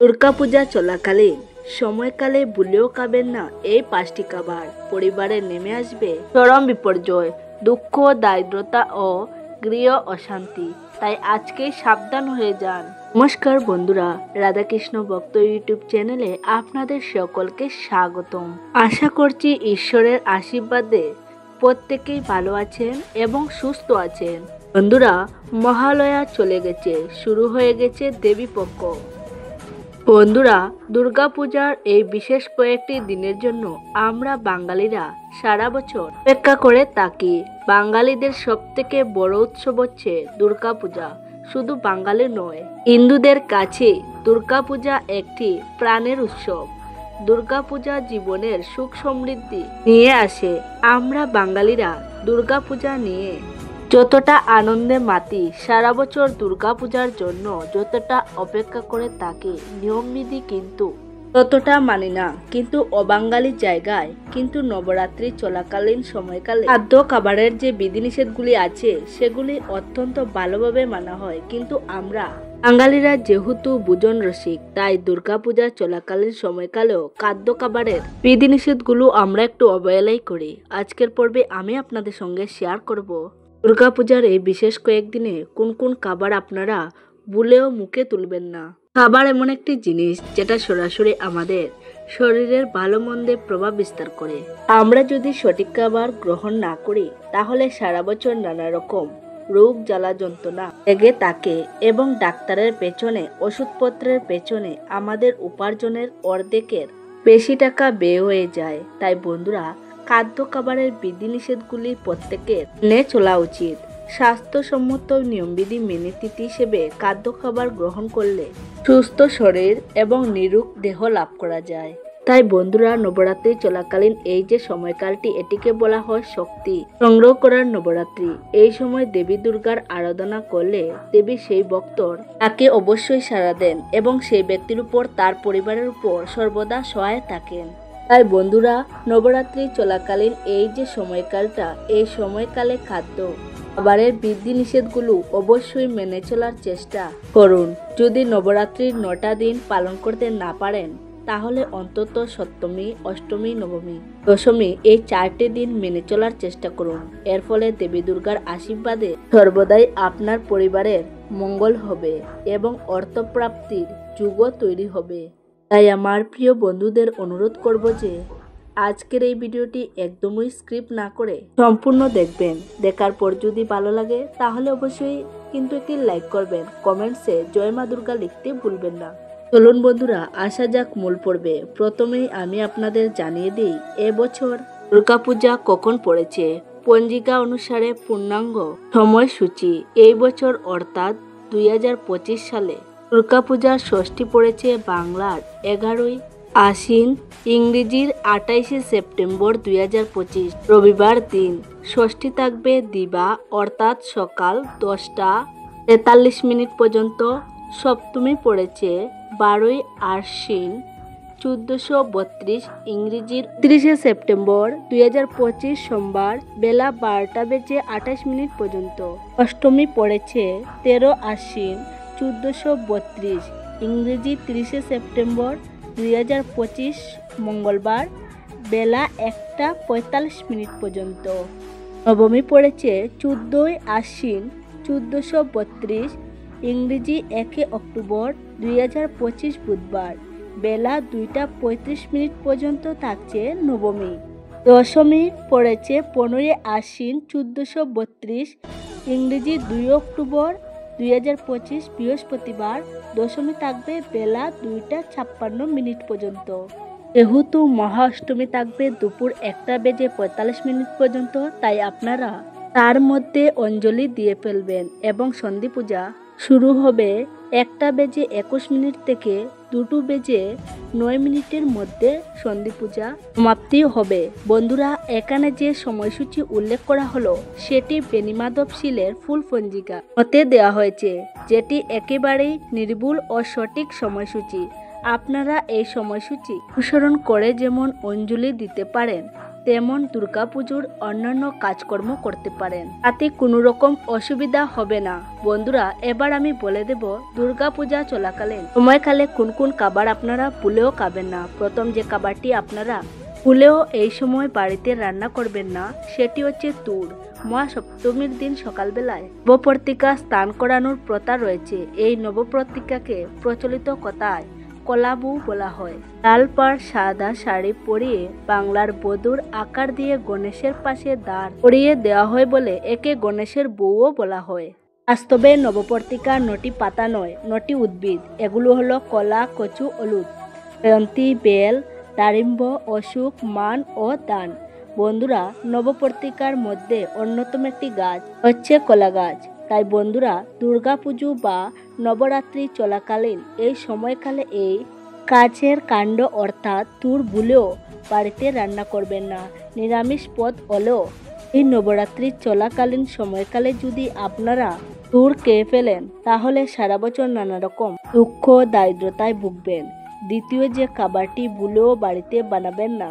দুর্গাপূজা চলাকালীন সময়কালে ভুলেও খাবেন না এই 5টি খাবার। পরিবারে নেমে আসবে চরম বিপর্যয়, দুঃখ, দারিদ্রতা ও গৃহ অশান্তি। তাই আজকেই সাবধান হয়ে যান। নমস্কার বন্ধুরা, রাধাকৃষ্ণ ভক্ত ইউটিউব চ্যানেলে আপনাদের সকলকে স্বাগতম। আশা করছি ঈশ্বরের আশীর্বাদে প্রত্যেকেই ভালো আছেন এবং সুস্থ আছেন। বন্ধুরা, মহালয়া চলে গেছে, শুরু হয়ে গেছে দেবীপক্ষ। বন্ধুরা, দুর্গাপূজার এই বিশেষ কয়েকটি দিনের জন্য আমরা বাঙালিরা সারা বছর অপেক্ষা করে থাকি। বাঙালিদের সবথেকে বড় উৎসব হচ্ছে দুর্গাপূজা। শুধু বাঙালি নয়, হিন্দুদের কাছে দুর্গাপূজা একটি প্রাণের উৎসব। দুর্গাপূজা জীবনের সুখ সমৃদ্ধি নিয়ে আসে। আমরা বাঙালিরা দুর্গাপূজা নিয়ে যতটা আনন্দে মাতি, সারা বছর দুর্গাপূজার জন্য যতটা অপেক্ষা করে থাকি, নিয়মবিধি কিন্তু ততটা মানি না। কিন্তু অবাঙালি জায়গায় কিন্তু নবরাত্রি চলাকালীন সময়কালে খাদ্য খাবারের যে বিধিনিষেধগুলি আছে সেগুলি অত্যন্ত ভালোভাবে মানা হয়। কিন্তু আমরা বাঙালিরা যেহেতু ভোজন রসিক, তাই দুর্গাপূজা চলাকালীন সময়কালেও খাদ্য খাবারের বিধিনিষেধগুলো আমরা একটু অবহেলাই করি। আজকের পর্বে আমি আপনাদের সঙ্গে শেয়ার করব দুর্গাপূজার এই বিশেষ কয়েকদিনে কোন কোন খাবার আপনারা ভুলেও মুখে তুলবেন না। খাবার এমন একটি জিনিস যেটা সরাসরি আমাদের শরীরের ভালো মন্দে প্রভাব বিস্তার করে। আমরা যদি সঠিক খাবার গ্রহণ না করি তাহলে সারা বছর নানা রকম রোগ জ্বালা যন্ত্রণা লেগে থাকে এবং ডাক্তারের পেছনে, ওষুধপত্রের পেছনে আমাদের উপার্জনের অর্ধেকের বেশি টাকা ব্যয় হয়ে যায়। তাই বন্ধুরা, খাদ্য খাবারের বিধিনিষেধগুলি প্রত্যেকের মেনে চলা উচিত। স্বাস্থ্যসম্মত নিয়মবিধি মেনে তিথি হিসেবে খাদ্য খাবার গ্রহণ করলে সুস্থ শরীর এবং নিরোগ দেহ লাভ করা যায়। তাই বন্ধুরা, নবরাত্রি চলাকালীন এই যে সময়কালটি, এটিকে বলা হয় শক্তি সংগ্রহ করার নবরাত্রি। এই সময় দেবী দুর্গার আরাধনা করলে দেবী সেই ভক্তর তাকে অবশ্যই সাড়া দেন এবং সেই ব্যক্তির উপর, তার পরিবারের উপর সর্বদা সহায় থাকেন। তাই বন্ধুরা, নবরাত্রি চলাকালীন এই যে সময়কালটা, এই সময়কালে খাদ্য খাবারের বিধিনিষেধগুলো অবশ্যই মেনে চলার চেষ্টা করুন। যদি নবরাত্রির 9টা দিন পালন করতে না পারেন তাহলে অন্তত সপ্তমী, অষ্টমী, নবমী, দশমী এই 4টি দিন মেনে চলার চেষ্টা করুন। এর ফলে দেবী দুর্গার আশীর্বাদে সর্বদাই আপনার পরিবারের মঙ্গল হবে এবং অর্থপ্রাপ্তির যুগও তৈরি হবে। তাই আমার প্রিয় বন্ধুদের অনুরোধ করব যে আজকের এই ভিডিওটি একদমই স্ক্রিপ্ট না করে সম্পূর্ণ দেখবেন। দেখার পর যদি ভালো লাগে তাহলে অবশ্যই কিন্তু একটি লাইক করবেন। কমেন্টসে জয় মা দুর্গা লিখতে ভুলবেন না। চলুন বন্ধুরা, আসা যাক মূল পর্বে। প্রথমেই আমি আপনাদের জানিয়ে দিই এবছর দুর্গাপূজা কখন পড়েছে। পঞ্জিকা অনুসারে পূর্ণাঙ্গ সময়সূচি এই বছর অর্থাৎ 2025 সালে দুর্গাপূজার ষষ্ঠী পড়েছে বাংলার 11ই আশ্বিন, ইংরেজির 28শে সেপ্টেম্বর 2025 রবিবার দিন। ষষ্ঠী থাকবে দিবা অর্থাৎ সকাল 10টা 43 পর্যন্ত। সপ্তমী পড়েছে 12ই আশ্বিন 1432, ইংরেজির 30শে সেপ্টেম্বর 2025 সোমবার বেলা 12টা 28 পর্যন্ত। অষ্টমী পড়েছে 13 আশ্বিন 1432, ইংরেজি 30শে সেপ্টেম্বর 2025 মঙ্গলবার বেলা 1টা 45 পর্যন্ত। নবমী পড়েছে 14ই আশ্বিন 1432, ইংরেজি 1 অক্টোবর 2025 বুধবার বেলা 2টা 35 পর্যন্ত থাকছে নবমী। দশমী পড়েছে 15ই আশ্বিন 1432, ইংরেজি 2 অক্টোবর 2025 বৃহস্পতিবার। দশমী থাকবে বেলা 2টা 56 পর্যন্ত। যেহেতু মহা অষ্টমী থাকবে দুপুর 1টা 45 পর্যন্ত, তাই আপনারা তার মধ্যে অঞ্জলি দিয়ে ফেলবেন এবং সন্ধি পূজা শুরু হবে 1টা 21 থেকে 2টা 9 মধ্যে সন্ধি পূজা সমাপ্তি হবে। বন্ধুরা, এখানে যে সময়সূচি উল্লেখ করা হলো সেটি বেনিমাধব শীলের ফুল পঞ্জিকা মতে দেওয়া হয়েছে, যেটি একেবারেই নির্ভুল ও সঠিক সময়সূচি। আপনারা এই সময়সূচি অনুসরণ করে যেমন অঞ্জলি দিতে পারেন, তেমন দুর্গাপুজোর অন্যান্য কাজকর্ম করতে পারেন, তাতে কোনো রকম অসুবিধা হবে না। বন্ধুরা, এবার আমি বলে দেব দুর্গাপূজা চলাকালীন সময়কালে কোন কোন খাবার আপনারা ভুলেও খাবেন না। প্রথম যে খাবারটি আপনারা ভুলেও এই সময় বাড়িতে রান্না করবেন না সেটি হচ্ছে তুর। মহাসপ্তমীর দিন সকালবেলায় নবপত্রিকা স্নান করানোর প্রথা রয়েছে। এই নবপত্রিকাকে প্রচলিত কথায় কলাবু বলা হয়। লাল পাড় সাদা শাড়ি পরিয়ে বাংলার বধূর আকার দিয়ে গণেশের পাশে দাঁড় করিয়ে দেওয়া হয় বলে একে গণেশের বউও বলা হয়। বাস্তবে নবপত্রিকা 9টি পাতা নয়, 9টি উদ্ভিদ। এগুলো হলো কলা, কচু, হলুদ, জয়ন্তী, বেল, দারিম্ব, অশোক, মান ও দান। বন্ধুরা, নবপত্রিকার মধ্যে অন্যতম একটি গাছ হচ্ছে কলা গাছ। তাই বন্ধুরা, দুর্গাপুজো বা নবরাত্রি চলাকালীন এই সময়কালে এই গাছের কাণ্ড অর্থাৎ তুর ভুলেও বাড়িতে রান্না করবেন না। নিরামিষ পদ হলেও এই নবরাত্রি চলাকালীন সময়কালে যদি আপনারা তুর খেয়ে ফেলেন তাহলে সারা বছর নানা রকম দুঃখ দারিদ্রতায় ভুগবেন। দ্বিতীয় যে খাবারটি ভুলেও বাড়িতে বানাবেন না,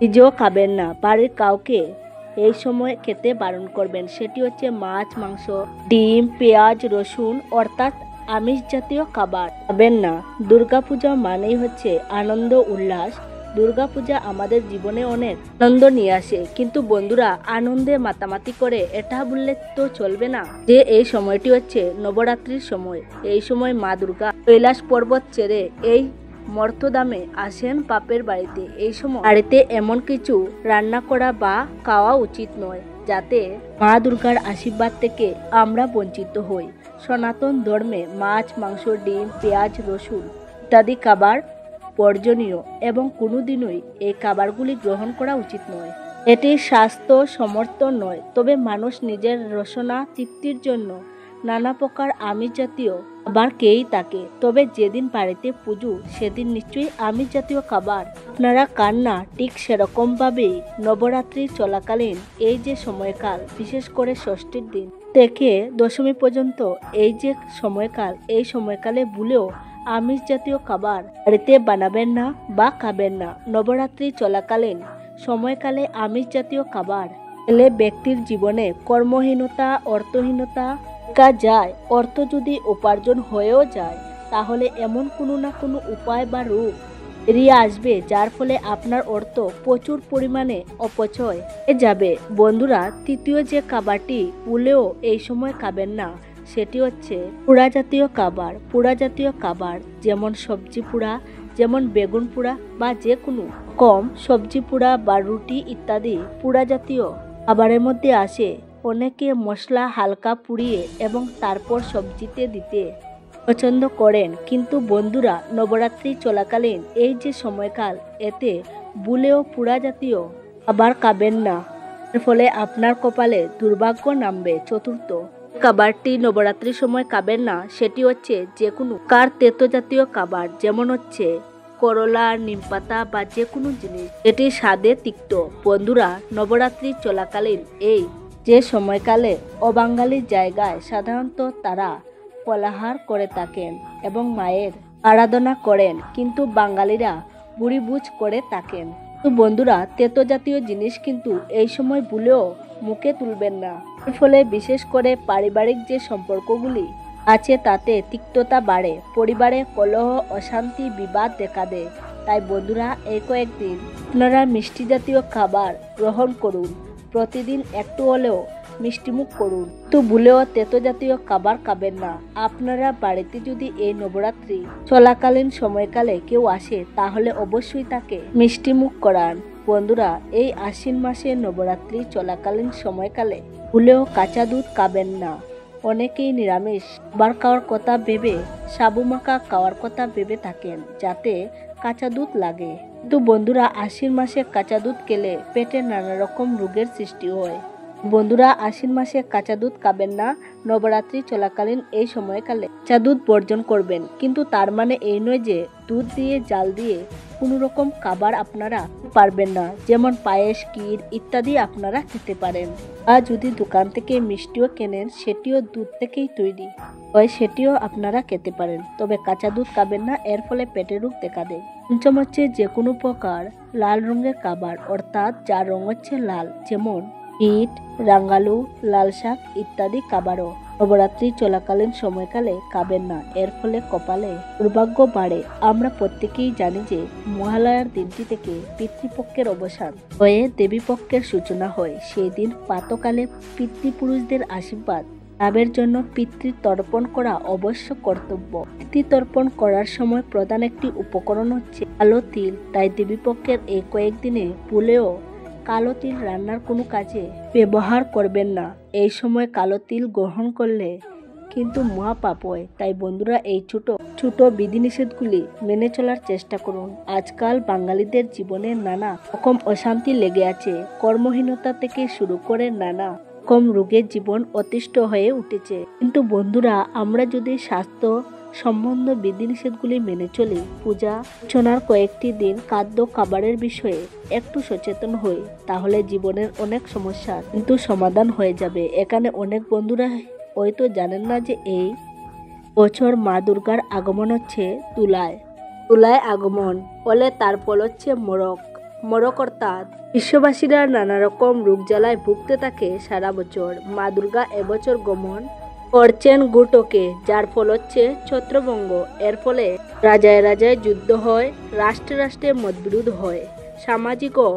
নিজেও খাবেন না, বাড়ির কাউকে এই সময় খেতে বারণ করবেন, সেটি হচ্ছে মাছ, মাংস, ডিম, পেঁয়াজ, রসুন অর্থাৎ আমিষ জাতীয় খাবার খাবেন না। দুর্গাপূজা মানেই হচ্ছে আনন্দ উল্লাস। দুর্গাপূজা আমাদের জীবনে অনেক আনন্দ নিয়ে আসে, কিন্তু বন্ধুরা আনন্দে মাতামাতি করে এটা বললে তো চলবে না যে এই সময়টি হচ্ছে নবরাত্রির সময়। এই সময় মা দুর্গা কৈলাস পর্বত ছেড়ে এই মর্তধামে আসেন বাপের বাড়িতে। এই সময় বাড়িতে এমন কিছু রান্না করা বা খাওয়া উচিত নয় যাতে মা দুর্গার আশীর্বাদ থেকে আমরা বঞ্চিত হই। সনাতন ধর্মে মাছ, মাংস, ডিম, পেঁয়াজ, রসুন ইত্যাদি খাবার বর্জনীয় এবং কোনোদিনই এই খাবারগুলি গ্রহণ করা উচিত নয়। এটি স্বাস্থ্য সমর্থন নয়। তবে মানুষ নিজের রসনা তৃপ্তির জন্য নানা প্রকার আমিষ জাতীয় খাবার খেয়েই থাকে। তবে যেদিন বাড়িতে পুজো সেদিন নিশ্চয়ই আমিষ জাতীয় খাবার আপনারা খান না। ঠিক সেরকম ভাবেই নবরাত্রি চলাকালীন এই যে সময়কাল, বিশেষ করে ষষ্ঠীর দিন থেকে দশমী পর্যন্ত এই যে সময়কাল, এই সময়কালে ভুলেও আমিষ জাতীয় খাবার বাড়িতে বানাবেন না বা খাবেন না। নবরাত্রি চলাকালীন সময়কালে আমিষ জাতীয় খাবার খেলে ব্যক্তির জীবনে কর্মহীনতা, অর্থহীনতা যায়। অর্থ যদি উপার্জন হয়েও যায় তাহলে এমন কোনো না কোনো উপায় বা রূপ বেরিয়ে আসবে যার ফলে আপনার অর্থ প্রচুর পরিমাণে অপচয় হয়ে যাবে। বন্ধুরা, তৃতীয় যে খাবারটি ভুলেও এই সময় খাবেন না সেটি হচ্ছে পোড়া জাতীয় খাবার। পোড়া জাতীয় খাবার যেমন সবজি পোড়া, যেমন বেগুন পোড়া বা যে কোনো কম সবজি পোড়া বা রুটি ইত্যাদি পোড়া জাতীয় খাবারের মধ্যে আসে। অনেকে মশলা হালকা পুড়িয়ে এবং তারপর সবজিতে দিতে পছন্দ করেন, কিন্তু বন্ধুরা নবরাত্রি চলাকালীন এই যে সময়কাল, এতে ভুলেও পোড়া জাতীয় খাবার খাবেন না, এর ফলে আপনার কপালে দুর্ভাগ্য নামবে। চতুর্থ খাবারটি নবরাত্রির সময় খাবেন না সেটি হচ্ছে যে কোনো তেতো জাতীয় খাবার, যেমন হচ্ছে করলা, নিমপাতা বা যে কোনো জিনিস এটি স্বাদে তিক্ত। বন্ধুরা, নবরাত্রি চলাকালীন এই যে সময়কালে অবাঙালি জায়গায় সাধারণত তারা ফলাহার করে থাকেন এবং মায়ের আরাধনা করেন, কিন্তু বাঙালিরা বুড়িভোজ করে থাকেন। তো বন্ধুরা, তেতো জাতীয় জিনিস কিন্তু এই সময় ভুলেও মুখে তুলবেন না। এর ফলে বিশেষ করে পারিবারিক যে সম্পর্কগুলি আছে তাতে তিক্ততা বাড়ে, পরিবারে কলহ, অশান্তি, বিবাদ দেখা দেয়। তাই বন্ধুরা, এই কয়েকদিন আপনারা মিষ্টি জাতীয় খাবার গ্রহণ করুন। প্রতিদিন একটু হলেও মিষ্টিমুখ করুন, তো ভুলেও তেতো জাতীয় খাবার খাবেন না। আপনারা বাড়িতে যদি এই নবরাত্রি চলাকালীন সময়কালে কেউ আসে তাহলে অবশ্যই তাকে মিষ্টিমুখ করান। বন্ধুরা, এই আশ্বিন মাসে নবরাত্রি চলাকালীন সময়কালে ভুলেও কাঁচা দুধ খাবেন না। অনেকেই নিরামিষ খাবার খাওয়ার কথা ভেবে সাবু মাখা খাওয়ার কথা ভেবে থাকেন যাতে কাঁচা দুধ লাগে, কিন্তু বন্ধুরা আশ্বিন মাসে কাঁচা দুধ খেলে পেটে নানা রকম রোগের সৃষ্টি হয়। বন্ধুরা, আশ্বিন মাসে কাঁচা দুধ খাবেন না। নবরাত্রি চলাকালীন এই সময়কালে কাঁচা দুধ বর্জন করবেন, কিন্তু তার মানে এই নয় যে দুধ দিয়ে জাল দিয়ে কোনো রকম খাবার আপনারা পারবেন না, যেমন পায়েস, ক্ষীর ইত্যাদি আপনারা খেতে পারেন। আর যদি দোকান থেকে মিষ্টিও কেনেন সেটিও দুধ থেকেই তৈরি। হয় সেটিও আপনারা খেতে পারেন, তবে কাঁচা দুধ খাবেন না, এর ফলে পেটের রোগ দেখা দেয়। পঞ্চম হচ্ছে যে কোনো প্রকার লাল রঙের খাবার, অর্থাৎ যার রং হচ্ছে লাল, যেমন পিঠ, রাঙ্গালু, লাল শাক ইত্যাদি খাবারও নবরাত্রি চলাকালীন সময়কালে খাবেন না, এর ফলে কপালে দুর্ভাগ্য বাড়ে। আমরা প্রত্যেকেই জানি যে মহালয়ার দিনটি থেকে পিতৃপক্ষের অবসান হয়ে দেবীপক্ষের সূচনা হয়। সেই দিন প্রাতকালে পিতৃপুরুষদের আশীর্বাদ লাভের জন্য পিতৃতর্পণ করা অবশ্য কর্তব্য। পিতৃতর্পণ করার সময় প্রধান একটি উপকরণ হচ্ছে কালো তিল, তাই দেবীপক্ষের এই কয়েকদিনে ভুলেও কালো তিল রান্নার কোনো কাজে ব্যবহার করবেন না। এই সময় কালো তিল গ্রহণ করলে কিন্তু মহাপাপ হয়, তাই বন্ধুরা এই ছোট ছোট বিধিনিষেধগুলি মেনে চলার চেষ্টা করুন। আজকাল বাঙালিদের জীবনে নানা রকম অশান্তি লেগে আছে, কর্মহীনতা থেকে শুরু করে নানা রকম রোগের জীবন অতিষ্ঠ হয়ে উঠেছে। কিন্তু বন্ধুরা, আমরা যদি স্বাস্থ্য সম্বন্ধ বিধিনিষেধগুলি মেনে চলি, পূজা অর্চনার কয়েকটি দিন খাদ্য খাবারের বিষয়ে একটু সচেতন হই, তাহলে জীবনের অনেক সমস্যা কিন্তু সমাধান হয়ে যাবে। এখানে অনেক বন্ধুরা হয়তো জানেন না যে এই বছর মা দুর্গার আগমন হচ্ছে তুলায় আগমন হলে তার ফল হচ্ছে মরক অর্থাৎ বিশ্ববাসীরা নানা রকম রোগ জ্বালায় ভুগতে থাকে সারা বছর। মা দুর্গা এবছর গমন করছেন গুটকে, যার ফল হচ্ছে ছত্রভঙ্গ। এর ফলে রাজায় রাজায় যুদ্ধ হয়, রাষ্ট্রে রাষ্ট্রে মতবিরোধ হয়, সামাজিক ও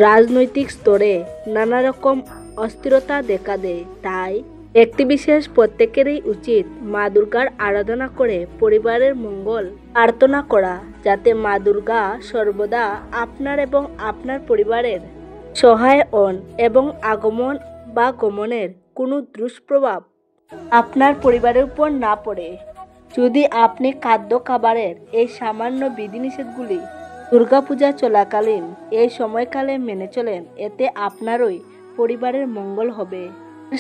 রাজনৈতিক স্তরে নানা রকম অস্থিরতা দেখা দেয়। তাই ব্যক্তিবিশেষ প্রত্যেকেরই উচিত মা দুর্গার আরাধনা করে পরিবারের মঙ্গল প্রার্থনা করা, যাতে মা দুর্গা সর্বদা আপনার এবং আপনার পরিবারের সহায় হন এবং আগমন বা গমনের কোনো দুষ্প্রভাব আপনার পরিবারের উপর না পড়ে। যদি আপনি খাদ্য খাবারের এই সামান্য বিধিনিষেধগুলি দুর্গাপূজা চলাকালীন এই সময়কালে মেনে চলেন, এতে আপনারই পরিবারের মঙ্গল হবে।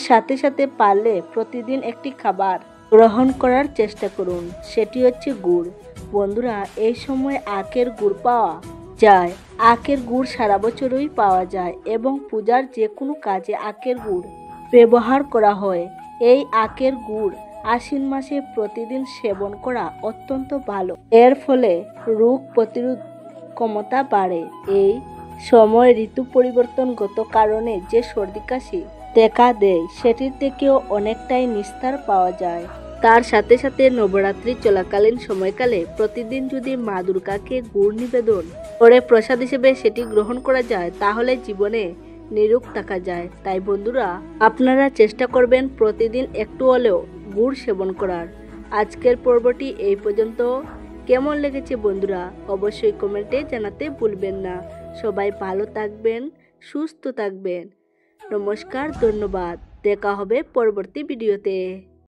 সাথে সাথে পারলে প্রতিদিন একটি খাবার গ্রহণ করার চেষ্টা করুন, সেটি হচ্ছে গুড়। বন্ধুরা, এই সময় আখের গুড় পাওয়া যায়। আখের গুড় সারা বছরই পাওয়া যায় এবং পূজার যে কোনো কাজে আখের গুড় ব্যবহার করা হয়। এই আখের গুড় আশ্বিন মাসে প্রতিদিন সেবন করা অত্যন্ত ভালো, এর ফলে রোগ প্রতিরোধ ক্ষমতা বাড়ে। এই সময় ঋতু পরিবর্তনগত কারণে যে সর্দি কাশি দেখা দেয়, সেটির থেকেও অনেকটাই নিস্তার পাওয়া যায়। তার সাথে সাথে নবরাত্রি চলাকালীন সময়কালে প্রতিদিন যদি মা দুর্গাকে গুড় নিবেদন করে প্রসাদ হিসেবে সেটি গ্রহণ করা যায়, তাহলে জীবনে নিরোগ থাকা যায়। তাই বন্ধুরা, আপনারা চেষ্টা করবেন প্রতিদিন একটু হলেও গুড় সেবন করার। আজকের পর্বটি এই পর্যন্ত। কেমন লেগেছে বন্ধুরা, অবশ্যই কমেন্টে জানাতে ভুলবেন না। সবাই ভালো থাকবেন, সুস্থ থাকবেন। নমস্কার, ধন্যবাদ। দেখা হবে পরবর্তী ভিডিওতে।